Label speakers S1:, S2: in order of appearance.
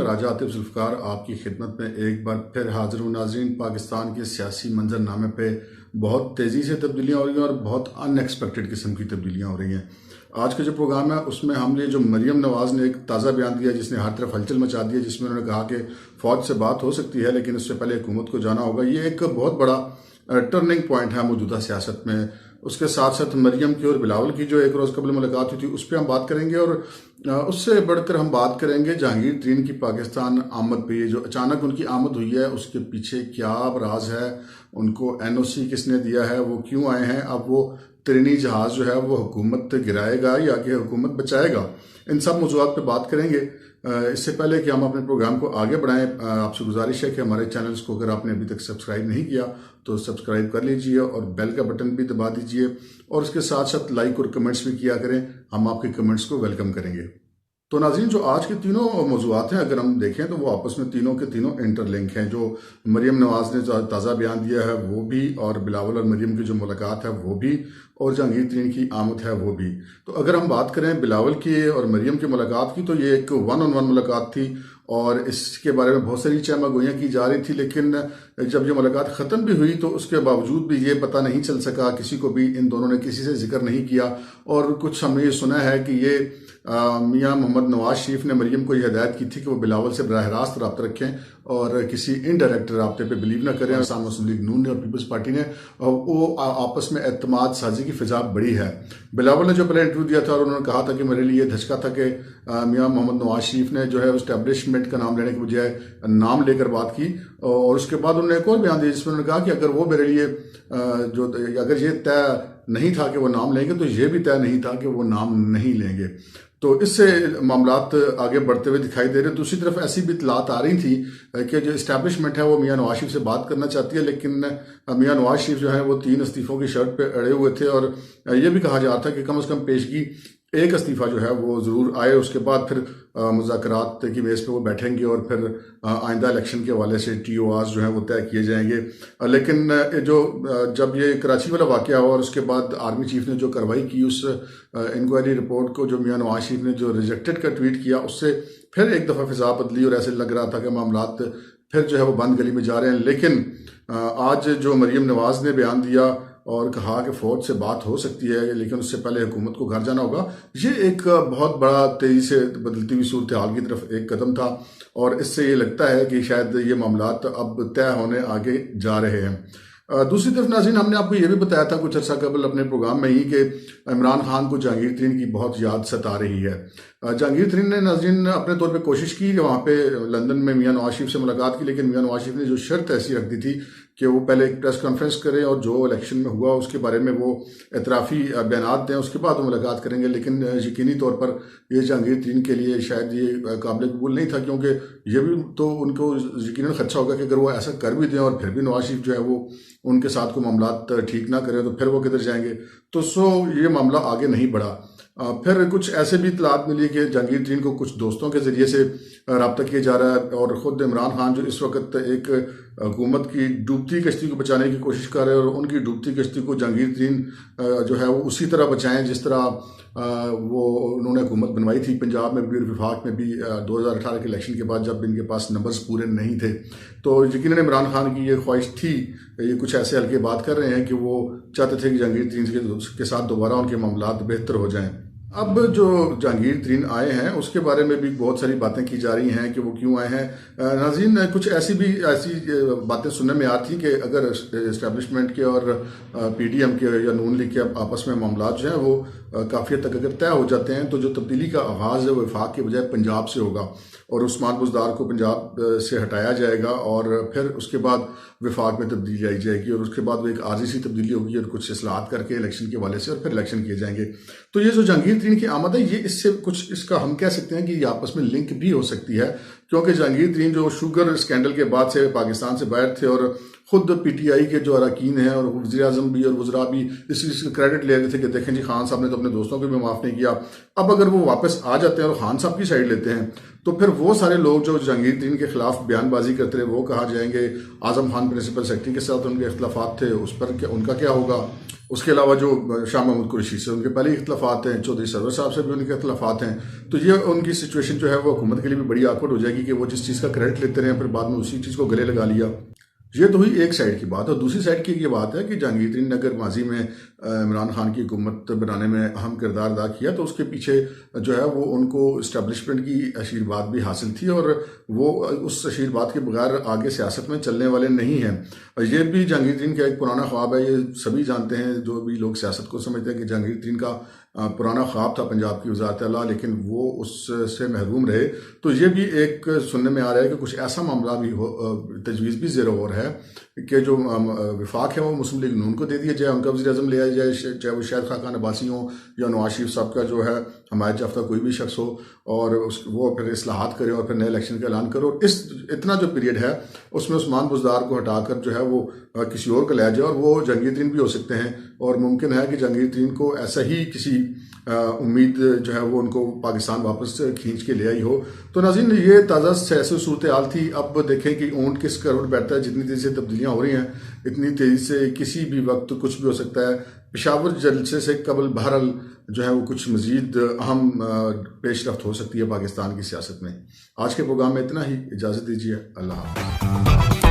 S1: राजा आतिफ जुल्फ़िकार आपकी खिदमत में एक बार फिर हाजिर हूँ। नाज़रीन, पाकिस्तान के सियासी मंजरनामे पे बहुत तेज़ी से तब्दीलियाँ हो रही हैं और बहुत अनएक्सपेक्टेड किस्म की तब्दीलियाँ हो रही हैं। आज का जो प्रोग्राम है उसमें हमने जो मरियम नवाज़ ने एक ताज़ा बयान दिया जिसने हर तरफ हलचल मचा दी है, जिसमें उन्होंने कहा कि फ़ौज से बात हो सकती है लेकिन उससे पहले हुकूमत को जाना होगा। ये एक बहुत बड़ा टर्निंग पॉइंट है मौजूदा सियासत में। उसके साथ साथ मरियम की और बिलावल की जो एक रोज़ कबल मुलाकात हुई थी उस पर हम बात करेंगे और उससे बढ़कर हम बात करेंगे जहांगीर तरीन की पाकिस्तान आमद पे। ये जो अचानक उनकी आमद हुई है उसके पीछे क्या राज है, उनको NOC किसने दिया है, वो क्यों आए हैं, अब वो तरीनी जहाज़ जो है वो हुकूमत गिराएगा या कि हुकूमत बचाएगा, इन सब मौज़ूआत पे बात करेंगे। इससे पहले कि हम अपने प्रोग्राम को आगे बढ़ाएं, आपसे गुजारिश है कि हमारे चैनल्स को अगर आपने अभी तक सब्सक्राइब नहीं किया तो सब्सक्राइब कर लीजिए और बेल का बटन भी दबा दीजिए और उसके साथ साथ लाइक और कमेंट्स भी किया करें। हम आपके कमेंट्स को वेलकम करेंगे। तो नाज़रीन, जो आज के तीनों मौज़ूआत हैं अगर हम देखें तो वो आपस में तीनों के तीनों इंटरलिंक हैं। जो मरियम नवाज़ ने जो ताज़ा बयान दिया है वो भी, और बिलावल और मरियम की जो मुलाकात है वो भी, और जहांगीर तरीन की आमद है वो भी। तो अगर हम बात करें बिलावल की और मरियम की मुलाकात की तो ये एक 1-on-1 मुलाकात थी और इसके बारे में बहुत सारी चहमगोइयाँ की जा रही थी, लेकिन जब ये मुलाकात ख़त्म भी हुई तो उसके बावजूद भी ये पता नहीं चल सका, किसी को भी इन दोनों ने किसी से जिक्र नहीं किया। और कुछ हमने ये सुना है कि ये मियाँ मोहम्मद नवाज शरीफ ने मरियम को यह हिदायत की थी कि वो बिलावल से बराह रास्त रब्ता रखें और किसी इनडायरेक्ट रब्ते पे बिलीव ना करें। साम मुस्लिम लीग नून ने और पीपल्स पार्टी ने वो आपस में एतमाद साजी की फिजा बड़ी है। बिलावल ने जो पहले इंटरव्यू दिया था और उन्होंने कहा था कि मेरे लिए धचका था कि मियाँ मोहम्मद नवाज शरीफ ने जो है इस्टेब्लिशमेंट का नाम लेने के बजाय नाम लेकर बात की। और उसके बाद उन्होंने एक और बयान दिया जिसमें उन्होंने कहा कि अगर वो मेरे लिए अगर ये तय नहीं था कि वो नाम लेंगे तो ये भी तय नहीं था कि वो नाम नहीं लेंगे। तो इससे मामलात आगे बढ़ते हुए दिखाई दे रहे। दूसरी तरफ ऐसी भी इतलात आ रही थी कि जो इस्टेब्लिशमेंट है वो मियाँ नवाज शरीफ से बात करना चाहती है, लेकिन मियाँ नवाज शरीफ जो है वो 3 इस्तीफों की शर्त पे अड़े हुए थे और ये भी कहा जा रहा था कि कम से कम पेशगी एक इस्तीफा जो है वो ज़रूर आए। उसके बाद फिर मुज़ाकरात की बेस पे वो बैठेंगे और फिर आइंदा इलेक्शन के हवाले से TORs जो हैं वो तय किए जाएंगे। लेकिन जब ये कराची वाला वाक़या हुआ और उसके बाद आर्मी चीफ ने जो कार्रवाई की उस इंक्वायरी रिपोर्ट को जो मियाँ नवाज शरीफ ने जो रिजेक्टेड का ट्वीट किया, उससे फिर एक दफ़ा फिजा बदली और ऐसे लग रहा था कि मामलात फिर जो है वो बंद गली में जा रहे हैं। लेकिन आज जो मरियम नवाज़ ने बयान दिया और कहा कि फ़ौज से बात हो सकती है लेकिन उससे पहले हुकूमत को घर जाना होगा, ये एक बहुत बड़ा तेज़ी से बदलती हुई सूरत हाल की तरफ एक कदम था और इससे ये लगता है कि शायद ये मामलात अब तय होने आगे जा रहे हैं। दूसरी तरफ नाज़रीन, हमने आपको ये भी बताया था कुछ अर्सा कबल अपने प्रोग्राम में ही कि इमरान खान को जहांगीर तरीन की बहुत याद सता रही है। जहांगीर तरीन ने नाज़रीन अपने तौर पे कोशिश की कि वहाँ पे लंदन में मियाँ नवाज शरीफ से मुलाकात की, लेकिन मियाँ नवाज शरीफ ने जो शर्त ऐसी रख दी थी कि वो पहले एक प्रेस कॉन्फ्रेंस करें और जो इलेक्शन में हुआ उसके बारे में वो एतराफ़ी बयान दें, उसके बाद वो मुलाकात करेंगे। लेकिन यकीनी तौर पर ये जहांगीर तरीन के लिए शायद ये काबिल कबूल नहीं था, क्योंकि ये भी तो उनको यकीनन खदशा होगा कि अगर वो ऐसा कर भी दें और फिर भी नवाज शरीफ जो है वो उनके साथ को मामलात ठीक ना करें तो फिर वो किधर जाएंगे। तो ये मामला आगे नहीं बढ़ा। फिर कुछ ऐसे भी इतलात मिली कि जहांगीर तरीन को कुछ दोस्तों के ज़रिए से रब्ता किया जा रहा है और ख़ुद इमरान खान जो इस वक्त एक हुकूमत की डूबती कश्ती को बचाने की कोशिश कर रहे हैं और उनकी डूबती कश्ती को जहांगीर तरीन जो है वो उसी तरह बचाएं जिस तरह वो उन्होंने हुकूमत बनवाई थी पंजाब में भी और विफाक में भी 2018 के इलेक्शन के बाद जब इनके पास नंबर्स पूरे नहीं थे। तो यकीनन इमरान खान की ये ख्वाहिश थी, ये कुछ ऐसे हल्के बात कर रहे हैं कि वो चाहते थे कि जहांगीर तरीन के साथ दोबारा उनके मामलात बेहतर हो जाएं। अब जो जहांगीर तरीन आए हैं उसके बारे में भी बहुत सारी बातें की जा रही हैं कि वो क्यों आए हैं। नाज़रीन, कुछ ऐसी बातें सुनने में आती थी कि अगर इस्टेब्लिशमेंट के और PDM के या नून लीग के आपस में मामला जो हैं वो काफ़ी हद तक अगर तय हो जाते हैं तो जो तब्दीली का आगाज़ है वो वफाक के बजाय पंजाब से होगा और उस्मान बुज़दार को पंजाब से हटाया जाएगा और फिर उसके बाद वफाक में तब्दीली आई जाएगी और उसके बाद वो एक आर्जी सी तब्दीली होगी और कुछ इस्लाहात करके इलेक्शन के हवाले से और फिर इलेक्शन किए जाएंगे। तो ये जो जहांगीर तरीन की आमद है ये इससे कुछ इसका हम कह सकते हैं कि ये आपस में लिंक भी हो सकती है, क्योंकि जहांगीर तरीन जो शुगर स्कैंडल के बाद से पाकिस्तान से बाहर थे और खुद PTI के जो अरकान हैं और वज़ीर आज़म भी और वज़रा भी इस चीज़ का क्रेडिट ले रहे थे कि देखें जी खान साहब ने तो अपने दोस्तों को भी माफ़ नहीं किया। अब अगर वो वापस आ जाते हैं और खान साहब की साइड लेते हैं तो फिर वो सारे लोग जो जहांगीर तरीन के खिलाफ बयानबाजी करते रहे वो कहा जाएंगे। आज़म खान प्रिंसिपल सेक्रेटरी के साथ उनके इख्तलाफात थे, उस पर उनका क्या होगा। उसके अलावा जो शाह महमूद कुरैशी से उनके पहले इख्तलाफात हैं, चौधरी सरवर साहब से भी उनके इख्तलाफात हैं। तो ये उनकी सिचुएशन जो है वो हुकूमत के लिए भी बड़ी आकवर्ड हो जाएगी। लगी कि वो जिस चीज़ का क्रेडिट लेते रहे फिर बाद में उसी चीज़ को गले लगा लिया। ये तो हुई एक साइड की बात। और दूसरी साइड की ये बात है कि जहांगीर तरीन ने अगर माजी में इमरान खान की हुकूमत बनाने में अहम किरदार अदा किया तो उसके पीछे जो है वो उनको इस्टेब्लिशमेंट की आशीर्वाद भी हासिल थी और वो उस आशीर्वाद के बगैर आगे सियासत में चलने वाले नहीं हैं। और ये भी जहांगीर तरीन का एक पुराना ख्वाब है, ये सभी जानते हैं जो भी लोग सियासत को समझते हैं कि जहांगीर तरीन का पुराना ख्वाब था पंजाब की वज़ारत आला, लेकिन वो उससे महरूम रहे। तो ये भी एक सुनने में आ रहा है कि कुछ ऐसा मामला भी हो, तजवीज़ भी ज़ेर गौर है कि जो विफाक है वो मुस्लिम लीग नून को दे दिया जाए, उनका वज़ीर-ए-आज़म ले आया जाए, चाहे वो शाहिद खाकान अब्बासी हो या नवाज शरीफ साहब का जो है हमायत याफ्ता कोई भी शख्स हो, और वो फिर इस्लाहात करे और फिर नए इलेक्शन का ऐलान करो। इस इतना जो पीरियड है उसमें उस्मान बुज़दार को हटाकर जो है वो किसी और को ले जाए और वो जहांगीर तरीन भी हो सकते हैं। और मुमकिन है कि जहांगीर तरीन को ऐसा ही किसी उम्मीद जो है वो उनको पाकिस्तान वापस खींच के ले आई हो। तो नाज़रीन, ये ताज़ा सियासी सूरत हाल थी। अब देखें कि ऊँट किस करवट बैठता है। जितनी तेज़ी से तब्दीलियाँ हो रही हैं इतनी तेज़ी से किसी भी वक्त कुछ भी हो सकता है। पेशावर जलसे से कबल बहरहाल जो है वो कुछ मज़ीद अहम पेशरफ्त हो सकती है पाकिस्तान की सियासत में। आज के प्रोग्राम में इतना ही, इजाज़त दीजिए। अल्लाह हाफ़िज़।